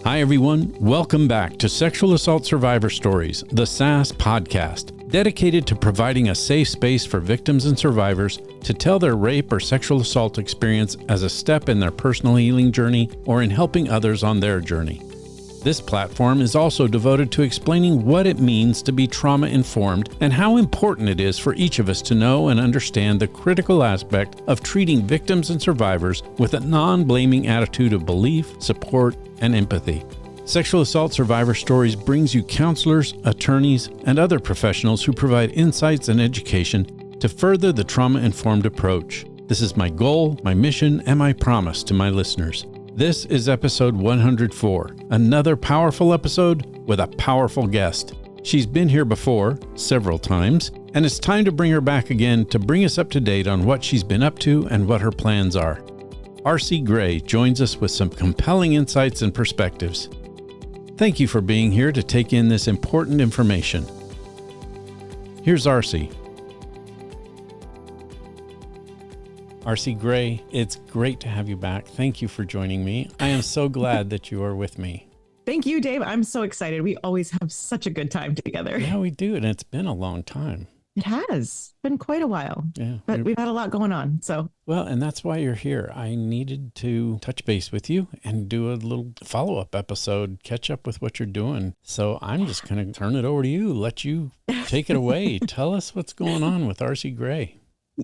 Hi, everyone. Welcome back to Sexual Assault Survivor Stories, the SASS podcast, dedicated to providing a safe space for victims and survivors to tell their rape or sexual assault experience as a step in their personal healing journey or in helping others on their journey. This platform is also devoted to explaining what it means to be trauma-informed and how important it is for each of us to know and understand the critical aspect of treating victims and survivors with a non-blaming attitude of belief, support, and empathy. Sexual Assault Survivor Stories brings you counselors, attorneys, and other professionals who provide insights and education to further the trauma-informed approach. This is my goal, my mission, and my promise to my listeners. This is episode 104, another powerful episode with a powerful guest. She's been here before, several times, and it's time to bring her back again to bring us up to date on what she's been up to and what her plans are. Arci Grey joins us with some compelling insights and perspectives. Thank you for being here to take in this important information. Here's Arci. Arci Grey, it's great to have you back. Thank you for joining me. I am so glad that you are with me. Thank you, Dave. I'm so excited. We always have such a good time together. Yeah, we do. And it's been a long time. It has been quite a while. Yeah. But we've had a lot going on. So, well, and that's why you're here. I needed to touch base with you and do a little follow-up episode, catch up with what you're doing. So I'm just going to turn it over to you, let you take it away. Tell us what's going on with Arci Grey.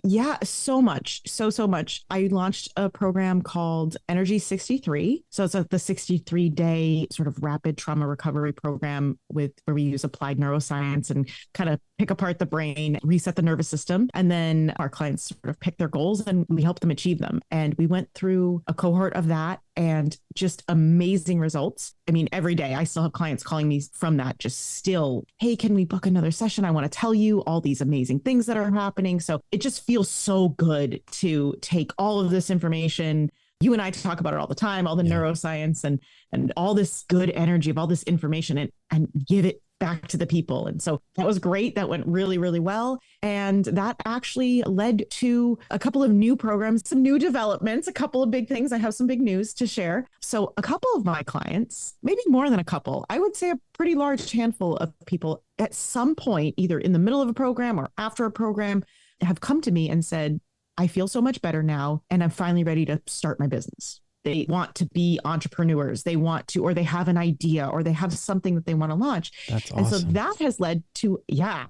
Yeah, so much. So much. I launched a program called Energy 63. So it's the 63-day sort of rapid trauma recovery program where we use applied neuroscience and kind of pick apart the brain, reset the nervous system. And then our clients sort of pick their goals and we help them achieve them. And we went through a cohort of that and just amazing results. I mean, every day I still have clients calling me from that, just still, hey, can we book another session? I want to tell you all these amazing things that are happening. So it just feels so good to take all of this information. You and I talk about it all the time, all the neuroscience and all this good energy of all this information and give it back to the people. And so that was great. That went really, really well. And that actually led to a couple of new programs, some new developments, a couple of big things. I have some big news to share. So a couple of my clients, maybe more than a couple, I would say a pretty large handful of people at some point, either in the middle of a program or after a program, have come to me and said, I feel so much better now, and I'm finally ready to start my business. They want to be entrepreneurs. They want to, or they have an idea, or they have something that they want to launch. That's awesome. And so that has led to,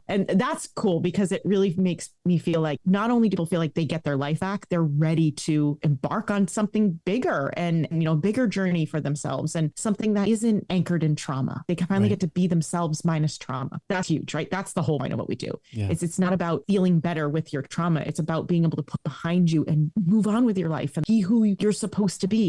and that's cool because it really makes me feel like not only do people feel like they get their life back, they're ready to embark on something bigger and bigger journey for themselves and something that isn't anchored in trauma. They can finally get to be themselves minus trauma. That's huge, right? That's the whole point of what we do. Yeah. It's not about feeling better with your trauma. It's about being able to put behind you and move on with your life and be who you're supposed to be.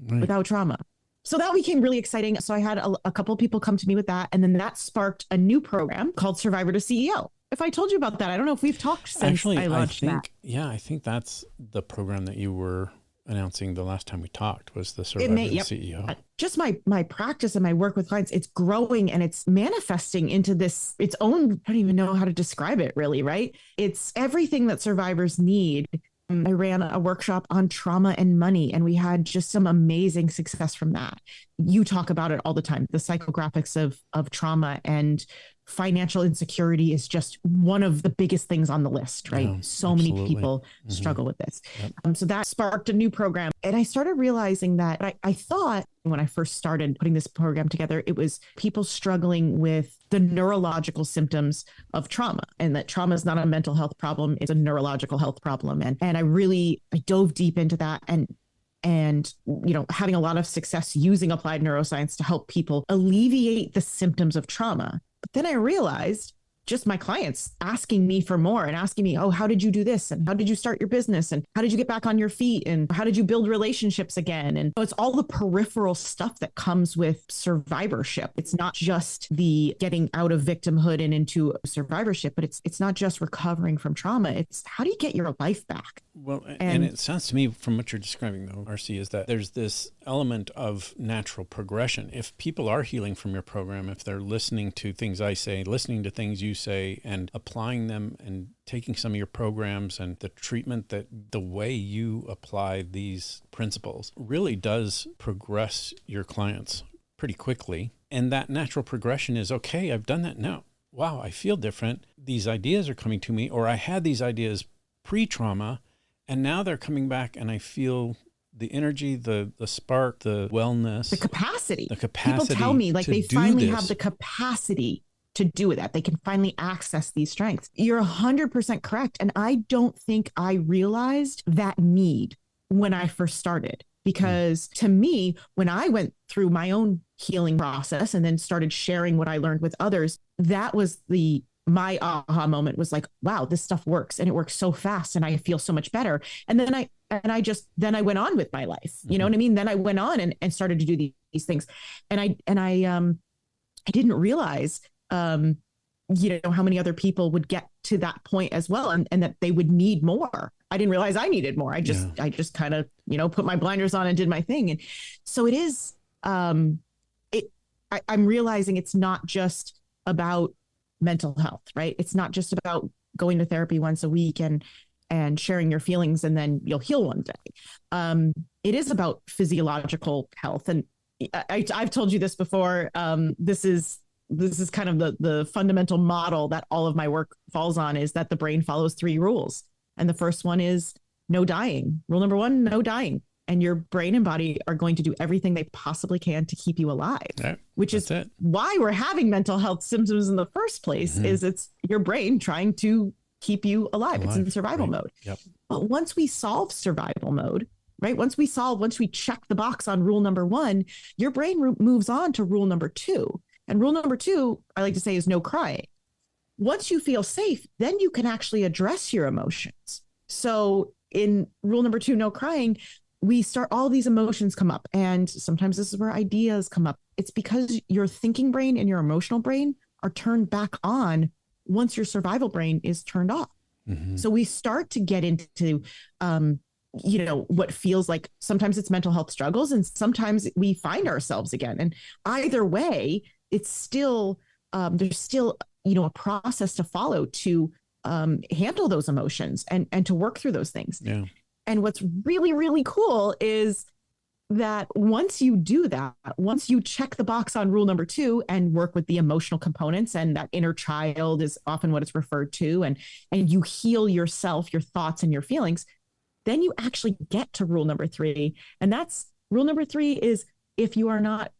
Without trauma. So that became really exciting. So I had a couple of people come to me with that. And then that sparked a new program called Survivor to CEO. If I told you about that, I don't know if we've talked since I launched that. Yeah, I think that's the program that you were announcing the last time we talked was the Survivor to CEO. Just my practice and my work with clients, it's growing and it's manifesting into this, its own, I don't even know how to describe it really, right? It's everything that survivors need. I ran a workshop on trauma and money, and we had just some amazing success from that. You talk about it all the time. The psychographics of trauma and financial insecurity is just one of the biggest things on the list, right? Yeah, so many people struggle with this. Yep. So that sparked a new program. And I started realizing that I thought when I first started putting this program together, it was people struggling with the neurological symptoms of trauma, and that trauma is not a mental health problem. It's a neurological health problem. And I dove deep into that and having a lot of success using applied neuroscience to help people alleviate the symptoms of trauma. But then I realized just my clients asking me for more and asking me, oh, how did you do this? And how did you start your business? And how did you get back on your feet? And how did you build relationships again? And it's all the peripheral stuff that comes with survivorship. It's not just the getting out of victimhood and into survivorship, but it's not just recovering from trauma. It's how do you get your life back? Well, and it sounds to me from what you're describing, though, Arci, is that there's this element of natural progression. If people are healing from your program, if they're listening to things I say, listening to things you say, and applying them and taking some of your programs and the treatment, that the way you apply these principles really does progress your clients pretty quickly. And that natural progression is, okay, I've done that now. Wow, I feel different. These ideas are coming to me, or I had these ideas pre-trauma, and now they're coming back and I feel the energy, the spark, the wellness, the capacity. People tell me like they finally have the capacity to do that. They can finally access these strengths. You're 100% correct. And I don't think I realized that need when I first started, because to me, when I went through my own healing process and then started sharing what I learned with others, that was my aha moment was like, wow, this stuff works, and it works so fast and I feel so much better. And then I went on with my life. You know what I mean? Then I went on and started to do these things. And I didn't realize, how many other people would get to that point as well, and that they would need more. I didn't realize I needed more. I just kind of, put my blinders on and did my thing. And so it is, I'm realizing it's not just about mental health, right? It's not just about going to therapy once a week and sharing your feelings and then you'll heal one day. It is about physiological health. And I've told you this before. This is kind of the fundamental model that all of my work falls on, is that the brain follows 3 rules. And the first one is no dying. Rule number 1, no dying. And your brain and body are going to do everything they possibly can to keep you alive, which is why we're having mental health symptoms in the first place. Is it's your brain trying to keep you alive. It's in survival mode. Yep. But once we solve survival mode, right? Once we check the box on rule number 1, your brain moves on to rule number 2. And rule number 2, I like to say, is no crying. Once you feel safe, then you can actually address your emotions. So in rule number 2, no crying, we start, all these emotions come up. And sometimes this is where ideas come up. It's because your thinking brain and your emotional brain are turned back on once your survival brain is turned off. So we start to get into, what feels like sometimes it's mental health struggles, and sometimes we find ourselves again. And either way, it's still, there's still, a process to follow to handle those emotions and to work through those things. Yeah. And what's really, really cool is that once you do that, once you check the box on rule number 2 and work with the emotional components, and that inner child is often what it's referred to, and you heal yourself, your thoughts and your feelings, then you actually get to rule number 3. And that's rule number 3 is if you are not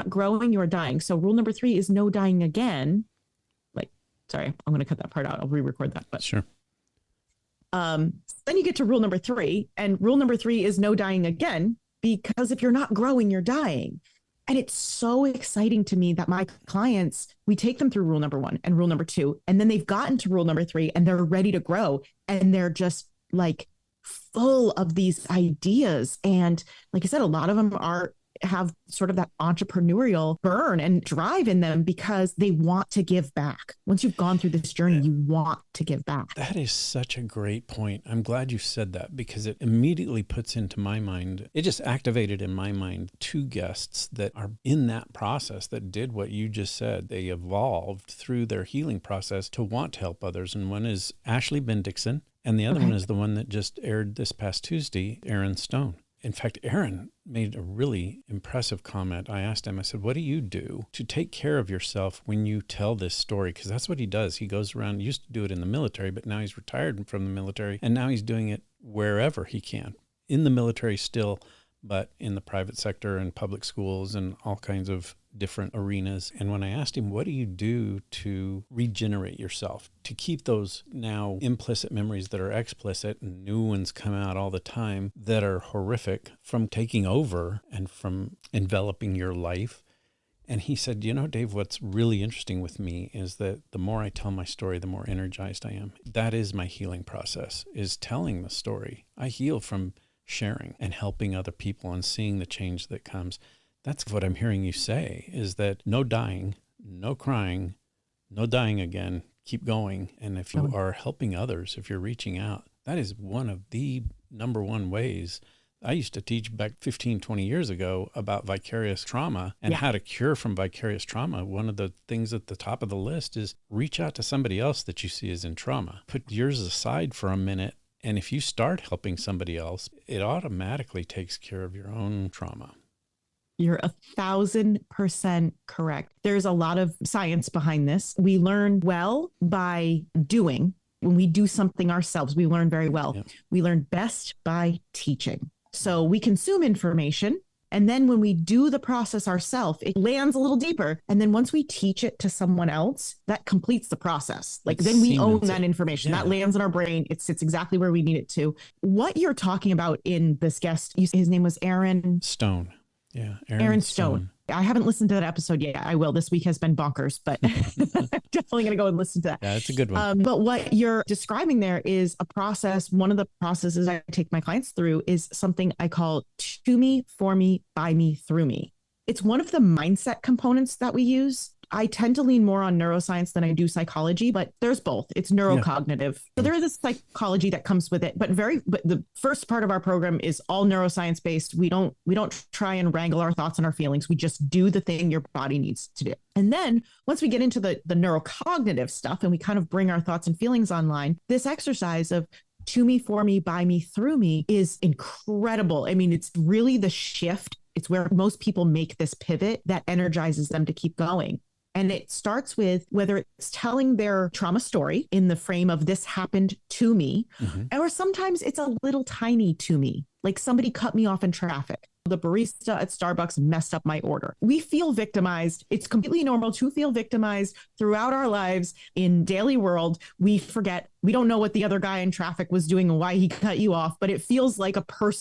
growing, you are dying. So rule number 3 is no dying again. Sorry, I'm going to cut that part out. I'll re-record that. But sure. Then you get to rule number 3, and rule number 3 is no dying again, because if you're not growing, you're dying. And it's so exciting to me that my clients, we take them through rule number 1 and rule number 2, and then they've gotten to rule number 3 and they're ready to grow, and they're just like full of these ideas. And like I said, a lot of them have sort of that entrepreneurial burn and drive in them because they want to give back. Once you've gone through this journey, you want to give back. That is such a great point. I'm glad you said that, because it immediately puts into my mind, it just activated in my mind 2 guests that are in that process, that did what you just said. They evolved through their healing process to want to help others. And one is Ashley Bendixson, and the other one is the one that just aired this past Tuesday, Aaron Stone. In fact, Aaron made a really impressive comment. I asked him, I said, what do you do to take care of yourself when you tell this story? Because that's what he does. He goes around, he used to do it in the military, but now he's retired from the military, and now he's doing it wherever he can. In the military still, but in the private sector and public schools and all kinds of different arenas. And when I asked him, what do you do to regenerate yourself, to keep those now implicit memories that are explicit, and new ones come out all the time that are horrific from taking over and from enveloping your life? And he said, Dave, what's really interesting with me is that the more I tell my story, the more energized I am. That is my healing process, is telling the story. I heal from sharing and helping other people and seeing the change that comes. That's what I'm hearing you say, is that no dying, no crying, no dying again, keep going. And if you are helping others, if you're reaching out, that is one of the number 1 ways. I used to teach back 15, 20 years ago about vicarious trauma and how to cure from vicarious trauma. One of the things at the top of the list is reach out to somebody else that you see is in trauma. Put yours aside for a minute. And if you start helping somebody else, it automatically takes care of your own trauma. You're 1,000% correct. There's a lot of science behind this. We learn well by doing. When we do something ourselves, we learn very well. Yep. We learn best by teaching. So we consume information. And then when we do the process ourselves, it lands a little deeper. And then once we teach it to someone else, that completes the process. Like then we own that information. Yeah. That lands in our brain. It sits exactly where we need it to. What you're talking about in this guest, his name was Aaron Stone. Yeah. Aaron Stone. I haven't listened to that episode yet. I will. This week has been bonkers, but I'm definitely going to go and listen to that. Yeah, it's a good one. But what you're describing there is a process. One of the processes I take my clients through is something I call to me, for me, by me, through me. It's one of the mindset components that we use. I tend to lean more on neuroscience than I do psychology, but there's both. It's neurocognitive. Yeah. So there is a psychology that comes with it, but the first part of our program is all neuroscience based. We don't try and wrangle our thoughts and our feelings. We just do the thing your body needs to do. And then once we get into the neurocognitive stuff and we kind of bring our thoughts and feelings online, this exercise of to me, for me, by me, through me is incredible. I mean, it's really the shift. It's where most people make this pivot that energizes them to keep going. And it starts with whether it's telling their trauma story in the frame of this happened to me, or sometimes it's a little tiny to me, like somebody cut me off in traffic. The barista at Starbucks messed up my order. We feel victimized. It's completely normal to feel victimized throughout our lives in daily world. We forget. We don't know what the other guy in traffic was doing and why he cut you off, but it feels like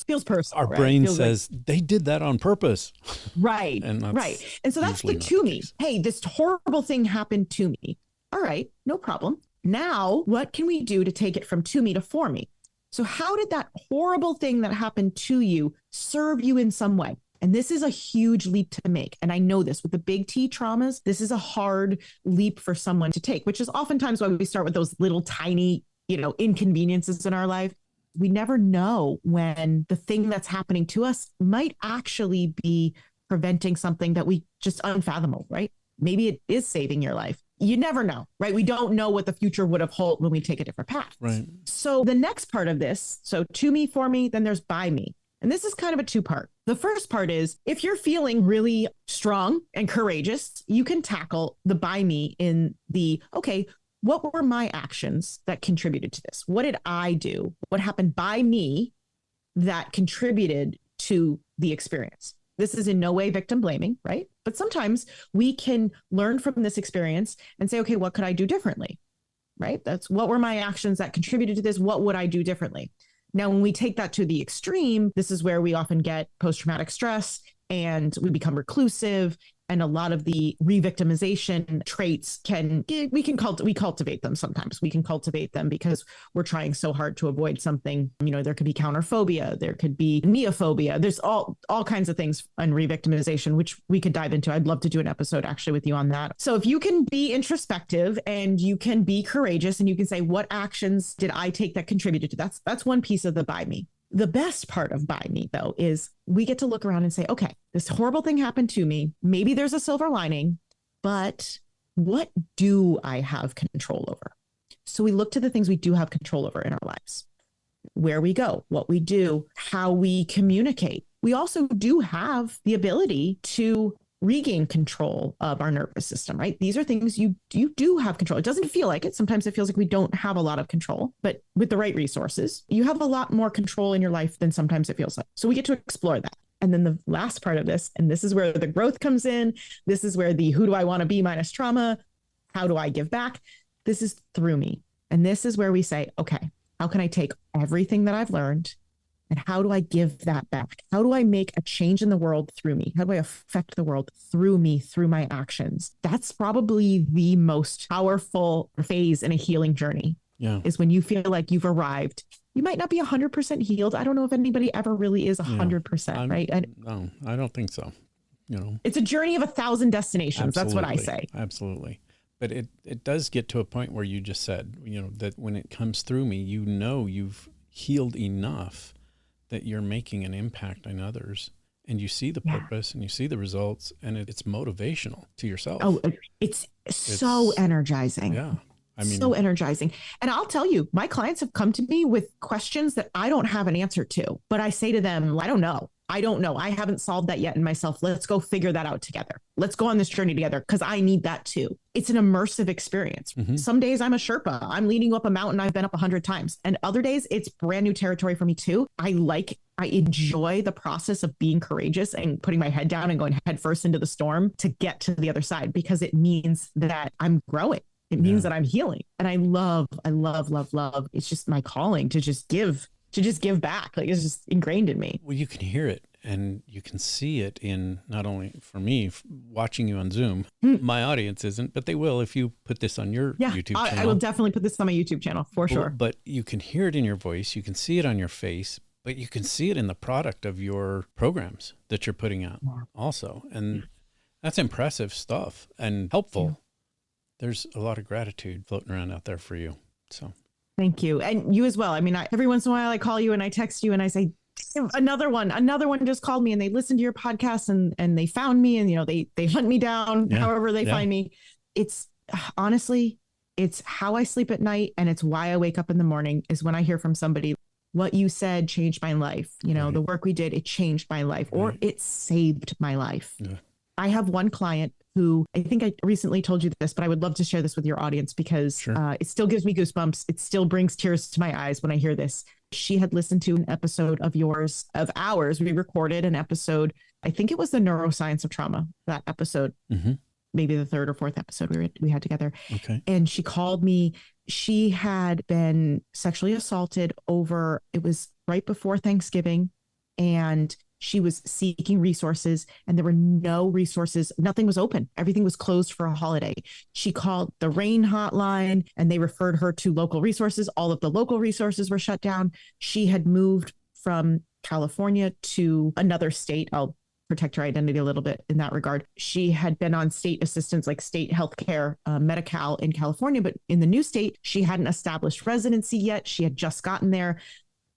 feels personal. Our brain says they did that on purpose. Right. Right. And so that's the to me. Hey, this horrible thing happened to me. All right, no problem. Now, what can we do to take it from to me to for me? So how did that horrible thing that happened to you serve you in some way? And this is a huge leap to make. And I know this with the big T traumas, this is a hard leap for someone to take, which is oftentimes why we start with those little tiny, inconveniences in our life. We never know when the thing that's happening to us might actually be preventing something that we just unfathomable, right? Maybe it is saving your life. You never know, right? We don't know what the future would have held when we take a different path. Right. So the next part of this, so to me, for me, then there's by me. And this is kind of a two-part. The first part is if you're feeling really strong and courageous, you can tackle the by me in the, okay, what were my actions that contributed to this? What did I do? What happened by me that contributed to the experience? This is in no way victim blaming, right? But sometimes we can learn from this experience and say, okay, what could I do differently? Right? That's what were my actions that contributed to this? What would I do differently? Now, when we take that to the extreme, this is where we often get post-traumatic stress and we become reclusive. And a lot of the re-victimization traits we cultivate them sometimes. We can cultivate them because we're trying so hard to avoid something. There could be counterphobia, there could be neophobia. There's all kinds of things on re-victimization, which we could dive into. I'd love to do an episode actually with you on that. So if you can be introspective and you can be courageous and you can say, what actions did I take that contributed to that? That's one piece of the by me. The best part of by me, though, is we get to look around and say, okay, this horrible thing happened to me. Maybe there's a silver lining, but what do I have control over? So we look to the things we do have control over in our lives, where we go, what we do, how we communicate. We also do have the ability to regain control of our nervous system, right? These are things you do have control. It doesn't feel like it. Sometimes it feels like we don't have a lot of control, but with the right resources, you have a lot more control in your life than sometimes it feels like. So we get to explore that. And then the last part of this, and this is where the growth comes in. This is where the who do I want to be minus trauma? How do I give back? This is through me. And this is where we say, okay, how can I take everything that I've learned and how do I give that back? How do I make a change in the world through me? How do I affect the world through me, through my actions? That's probably the most powerful phase in a healing journey. Yeah. Is when you feel like you've arrived. You might not be 100% healed. I don't know if anybody ever really is 100%, right? No, I don't think so. It's a journey of 1,000 destinations. Absolutely. That's what I say. Absolutely. But it does get to a point where you just said, that when it comes through me, you've healed enough that you're making an impact on others and you see the purpose and you see the results and it's motivational to yourself. Oh, it's so energizing. Yeah. So energizing. And I'll tell you, my clients have come to me with questions that I don't have an answer to, but I say to them, I don't know. I don't know. I haven't solved that yet in myself. Let's go figure that out together. Let's go on this journey together because I need that too. It's an immersive experience. Some days I'm a Sherpa. I'm leading you up a mountain I've been up 100 times. And other days it's brand new territory for me too. I enjoy the process of being courageous and putting my head down and going head first into the storm to get to the other side, because it means that I'm growing. It means that I'm healing. And I love. It's just my calling to just give back. Like, it's just ingrained in me. Well, you can hear it and you can see it in, not only for me watching you on Zoom, my audience isn't, but they will if you put this on your YouTube channel. I will definitely put this on my YouTube channel for sure. But you can hear it in your voice. You can see it on your face, but you can see it in the product of your programs that you're putting out also. And that's impressive stuff and helpful. There's a lot of gratitude floating around out there for you. So thank you. And you as well. I mean, every once in a while I call you and I text you and I say, another one just called me and they listened to your podcast and they found me and, they hunt me down, however they find me. It's honestly, it's how I sleep at night. And it's why I wake up in the morning is when I hear from somebody, what you said changed my life. The work we did, it changed my life, or it saved my life. Yeah. I have one client who, I think I recently told you this, but I would love to share this with your audience because it still gives me goosebumps. It still brings tears to my eyes when I hear this. She had listened to an episode of ours. We recorded an episode. I think it was the neuroscience of trauma, that episode, maybe the third or fourth episode we had together. Okay. And she called me. She had been sexually assaulted it was right before Thanksgiving, and she was seeking resources and there were no resources. Nothing was open. Everything was closed for a holiday. She called the RAIN hotline and they referred her to local resources. All of the local resources were shut down. She had moved from California to another state. I'll protect her identity a little bit in that regard. She had been on state assistance, like state healthcare, Medi-Cal in California, but in the new state, she hadn't established residency yet. She had just gotten there.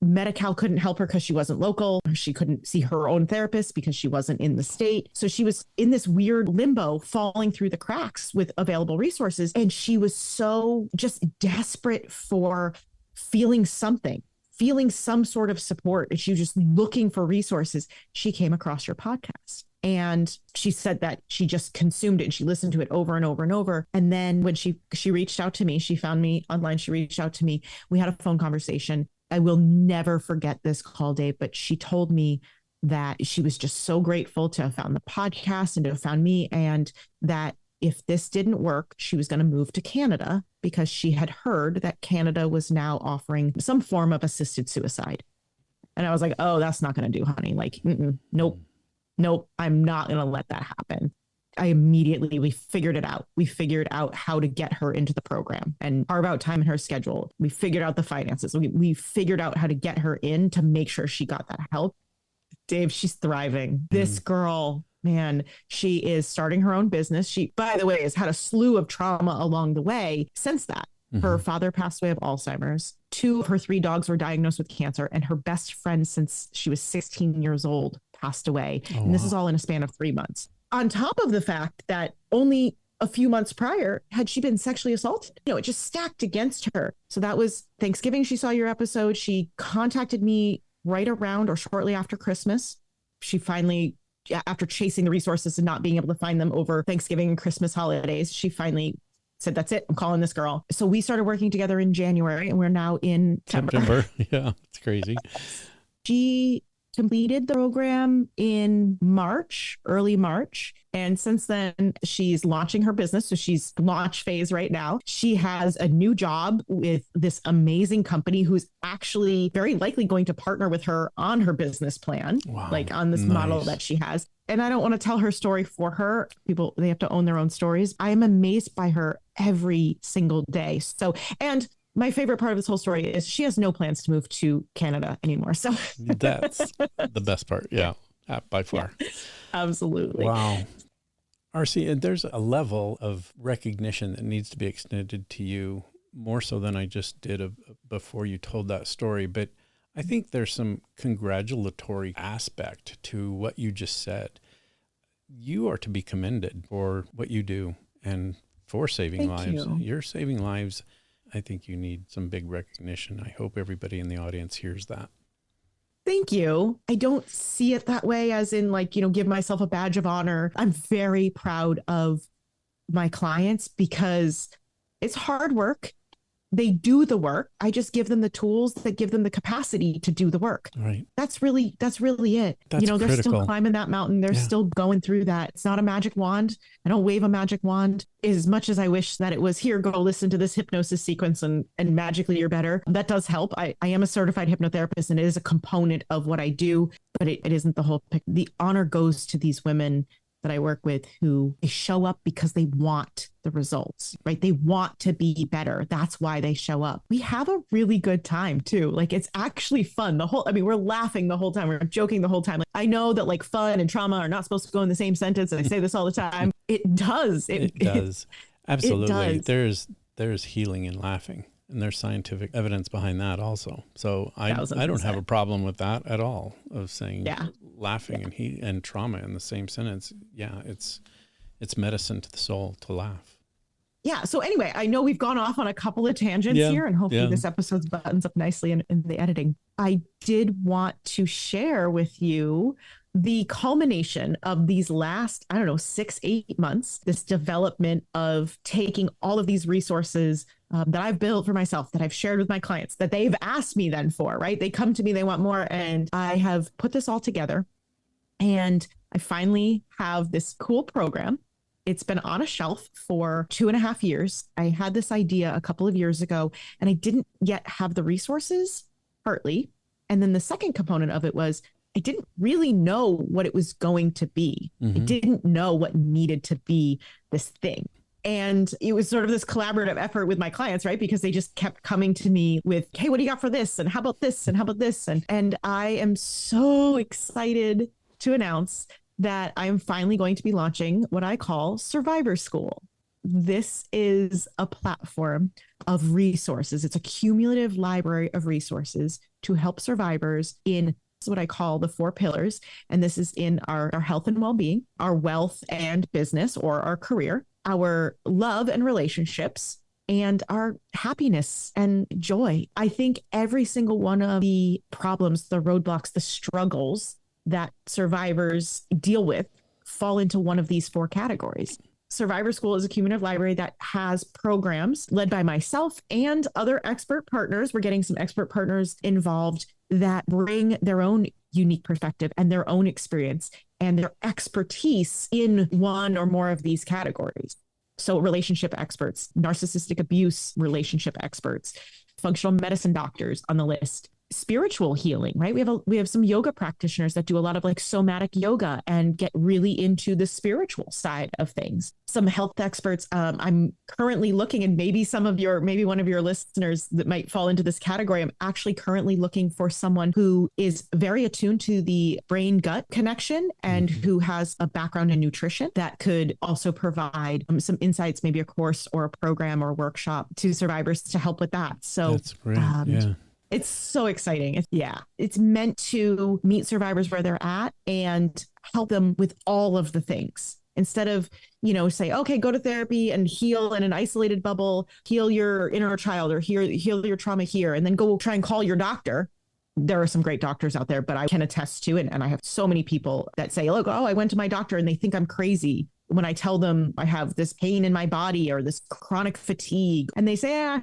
Medi-Cal couldn't help her because she wasn't local. She couldn't see her own therapist because she wasn't in the state. So she was in this weird limbo, falling through the cracks with available resources. And she was so just desperate for feeling some sort of support. And she was just looking for resources. She came across your podcast. And she said that she just consumed it and she listened to it over and over and over. And then when she reached out to me, she found me online. She reached out to me. We had a phone conversation. I will never forget this call, Dave, but she told me that she was just so grateful to have found the podcast and to have found me, and that if this didn't work, she was going to move to Canada because she had heard that Canada was now offering some form of assisted suicide. And I was like, oh, that's not going to do, honey. Like, nope, I'm not going to let that happen. We figured it out. We figured out how to get her into the program and carve out time in her schedule. We figured out the finances. We figured out how to get her in to make sure she got that help. Dave, she's thriving. This girl, man, she is starting her own business. She, by the way, has had a slew of trauma along the way since that. Her father passed away of Alzheimer's. 2 of her 3 dogs were diagnosed with cancer, and her best friend since she was 16 years old passed away. And this is all in a span of 3 months. On top of the fact that only a few months prior had she been sexually assaulted. It just stacked against her. So that was Thanksgiving. She saw your episode. She contacted me right around or shortly after Christmas. She finally, after chasing the resources and not being able to find them over Thanksgiving and Christmas holidays, she finally said, that's it. I'm calling this girl. So we started working together in January and we're now in September. Yeah, it's crazy. She completed the program in early March. And since then, she's launching her business. So she's launch phase right now. She has a new job with this amazing company who's actually very likely going to partner with her on her business plan, like on this model that she has. And I don't want to tell her story for her. People, they have to own their own stories. I am amazed by her every single day. So, and my favorite part of this whole story is she has no plans to move to Canada anymore. So that's the best part. Yeah, by far. Yeah, absolutely. Wow. Arci, there's a level of recognition that needs to be extended to you more so than I just did before you told that story. But I think there's some congratulatory aspect to what you just said. You are to be commended for what you do and for saving lives. You're saving lives. I think you need some big recognition. I hope everybody in the audience hears that. Thank you. I don't see it that way as in like, give myself a badge of honor. I'm very proud of my clients because it's hard work. They do the work. I just give them the tools that give them the capacity to do the work. Right. That's really it. That's They're critical. still climbing that mountain. They're still going through that. It's not a magic wand. I don't wave a magic wand as much as I wish that it was here, go listen to this hypnosis sequence and magically you're better. That does help. I am a certified hypnotherapist and it is a component of what I do, but it isn't the whole picture. The honor goes to these women that I work with who they show up because they want the results, right? They want to be better. That's why they show up. We have a really good time too. Like it's actually fun. We're laughing the whole time. We're joking the whole time. Like, I know that like fun and trauma are not supposed to go in the same sentence. And I say this all the time. It does. It does. Absolutely. It does. There's healing in laughing. And there's scientific evidence behind that also. So I 1000%. don't have a problem with that at all, of saying laughing Yeah. and trauma in the same sentence. Yeah, it's medicine to the soul to laugh. Yeah. So anyway, I know we've gone off on a couple of tangents here, and hopefully this episode buttons up nicely in the editing. I did want to share with you the culmination of these last, 6-8 months, this development of taking all of these resources that I've built for myself, that I've shared with my clients, that they've asked me then for, right? They come to me, they want more. And I have put this all together. And I finally have this cool program. It's been on a shelf for 2.5 years. I had this idea a couple of years ago, and I didn't yet have the resources, partly. And then the second component of it was I didn't really know what it was going to be. I didn't know what needed to be this thing. And it was sort of this collaborative effort with my clients, right? Because they just kept coming to me with, hey, what do you got for this? And how about this? And how about this? And I am so excited to announce that I'm finally going to be launching what I call Survivor School. This is a platform of resources. It's a cumulative library of resources to help survivors in what I call the 4 pillars. And this is in our health and well-being, our wealth and business or our career, our love and relationships, and our happiness and joy. I think every single one of the problems, the roadblocks, the struggles that survivors deal with fall into one of these 4 categories. Survivor School is a cumulative library that has programs led by myself and other expert partners. We're getting some expert partners involved that bring their own unique perspective and their own experience and their expertise in one or more of these categories. So relationship experts, narcissistic abuse relationship experts, functional medicine doctors on the list, spiritual healing, right? We have some yoga practitioners that do a lot of like somatic yoga and get really into the spiritual side of things. Some health experts. I'm currently looking, and maybe one of your listeners that might fall into this category. I'm actually currently looking for someone who is very attuned to the brain gut connection and who has a background in nutrition that could also provide some insights, maybe a course or a program or a workshop to survivors to help with that. So that's great. It's so exciting. It's meant to meet survivors where they're at and help them with all of the things. Instead of, say, okay, go to therapy and heal in an isolated bubble, heal your inner child or heal your trauma here, and then go try and call your doctor. There are some great doctors out there, but I can attest to it. And I have so many people that say, look, I went to my doctor and they think I'm crazy when I tell them I have this pain in my body or this chronic fatigue. And they say,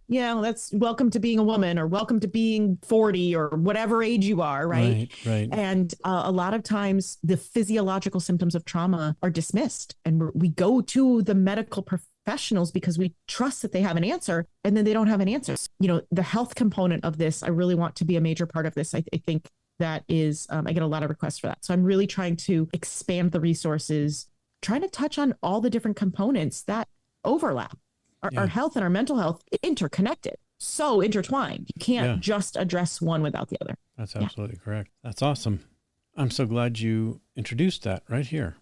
that's welcome to being a woman or welcome to being 40 or whatever age you are. Right. And a lot of times the physiological symptoms of trauma are dismissed, and we go to the medical professionals because we trust that they have an answer, and then they don't have an answer. The health component of this, I really want to be a major part of this. I think that is, I get a lot of requests for that. So I'm really trying to expand the resources, trying to touch on all the different components that overlap. Our health and our mental health interconnected, so intertwined. You can't just address one without the other. That's absolutely correct. That's awesome. I'm so glad you introduced that right here.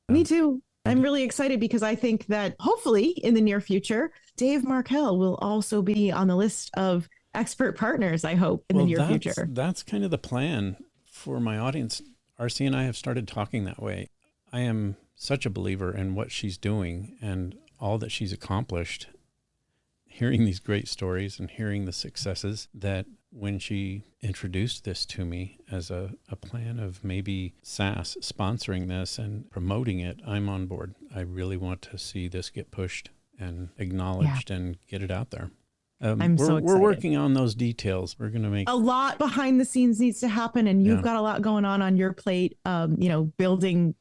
Me too. I'm really excited because I think that hopefully in the near future, Dave Markel will also be on the list of expert partners, I hope, in the near future. That's kind of the plan for my audience. Arci and I have started talking that way. I am such a believer in what she's doing and all that she's accomplished, hearing these great stories and hearing the successes, that when she introduced this to me as a plan of maybe SASS sponsoring this and promoting it, I'm on board. I really want to see this get pushed and acknowledged and get it out there. I'm so excited. We're working on those details. We're going to make a lot behind the scenes needs to happen, and you've got a lot going on your plate. Building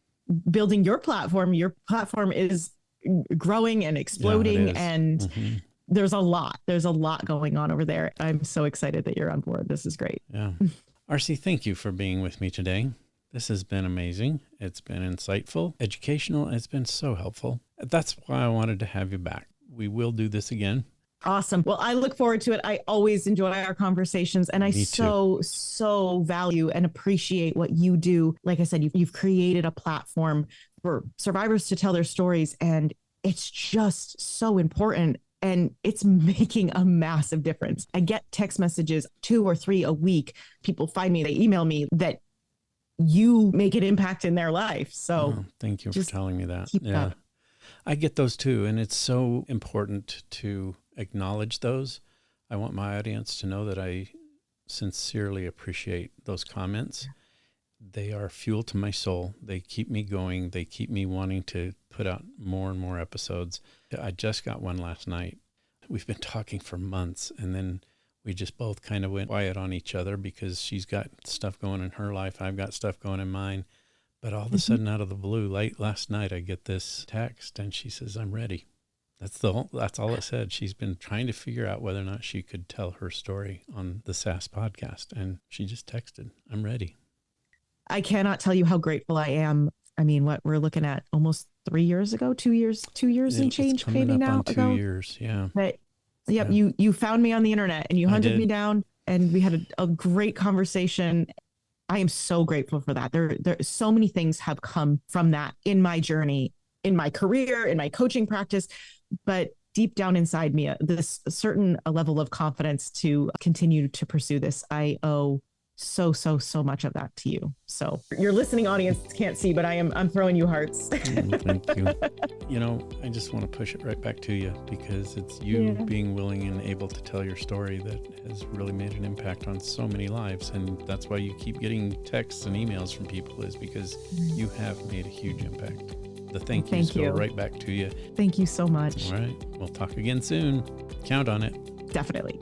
your platform. Your platform is growing and exploding, and there's a lot going on over there. I'm so excited that you're on board. This is great. Yeah. Arci, thank you for being with me today. This has been amazing. It's been insightful, educational. It's been so helpful. That's why I wanted to have you back. We will do this again. Awesome. Well, I look forward to it. I always enjoy our conversations, and I so value and appreciate what you do. Like I said, you've created a platform for survivors to tell their stories, and it's just so important. And it's making a massive difference. I get text messages 2 or 3 a week. People find me, they email me that you make an impact in their life. So thank you for telling me that. Yeah, I get those too. And it's so important to acknowledge those. I want my audience to know that I sincerely appreciate those comments. They are fuel to my soul. They keep me going. They keep me wanting to put out more and more episodes. I just got one last night. We've been talking for months, and then we just both kind of went quiet on each other because she's got stuff going in her life. I've got stuff going in mine. But all of a sudden, out of the blue, late last night, I get this text, and she says, "I'm ready." That's all it said. She's been trying to figure out whether or not she could tell her story on the SASS podcast, and she just texted, "I'm ready." I cannot tell you how grateful I am. I mean, what we're looking at almost 3 years ago, 2 years and change maybe now. 2 years, yeah. But you found me on the internet and you hunted me down, and we had a great conversation. I am so grateful for that. There so many things have come from that in my journey, in my career, in my coaching practice, but deep down inside me, this certain level of confidence to continue to pursue this. I owe so much of that to you. So your listening audience can't see, but I'm throwing you hearts. Thank you. I just want to push it right back to you, because it's you being willing and able to tell your story that has really made an impact on so many lives. And that's why you keep getting texts and emails from people, is because you have made a huge impact. The thank yous go right back to you. Thank you so much. All right. We'll talk again soon. Count on it. Definitely.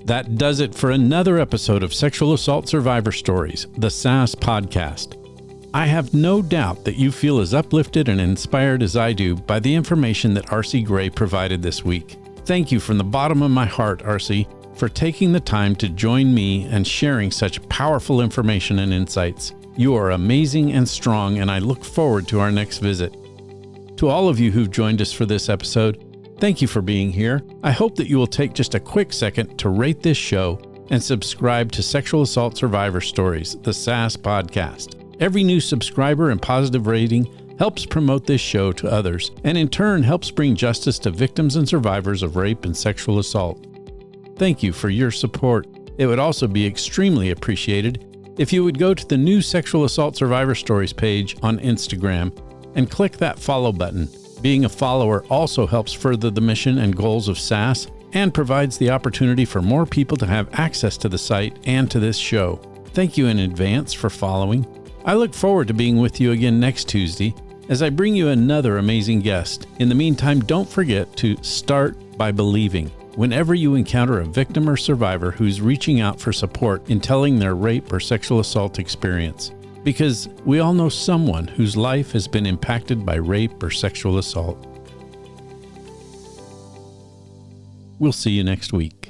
That does it for another episode of Sexual Assault Survivor Stories, the SASS podcast. I have no doubt that you feel as uplifted and inspired as I do by the information that Arci Grey provided this week. Thank you from the bottom of my heart, Arci, for taking the time to join me and sharing such powerful information and insights. You are amazing and strong, and I look forward to our next visit. To all of you who've joined us for this episode, thank you for being here. I hope that you will take just a quick second to rate this show and subscribe to Sexual Assault Survivor Stories, the SASS podcast. Every new subscriber and positive rating helps promote this show to others, and in turn helps bring justice to victims and survivors of rape and sexual assault. Thank you for your support. It would also be extremely appreciated if you would go to the new Sexual Assault Survivor Stories page on Instagram and click that follow button. Being a follower also helps further the mission and goals of SASS and provides the opportunity for more people to have access to the site and to this show. Thank you in advance for following. I look forward to being with you again next Tuesday as I bring you another amazing guest. In the meantime, don't forget to start by believing. Whenever you encounter a victim or survivor who's reaching out for support in telling their rape or sexual assault experience, because we all know someone whose life has been impacted by rape or sexual assault. We'll see you next week.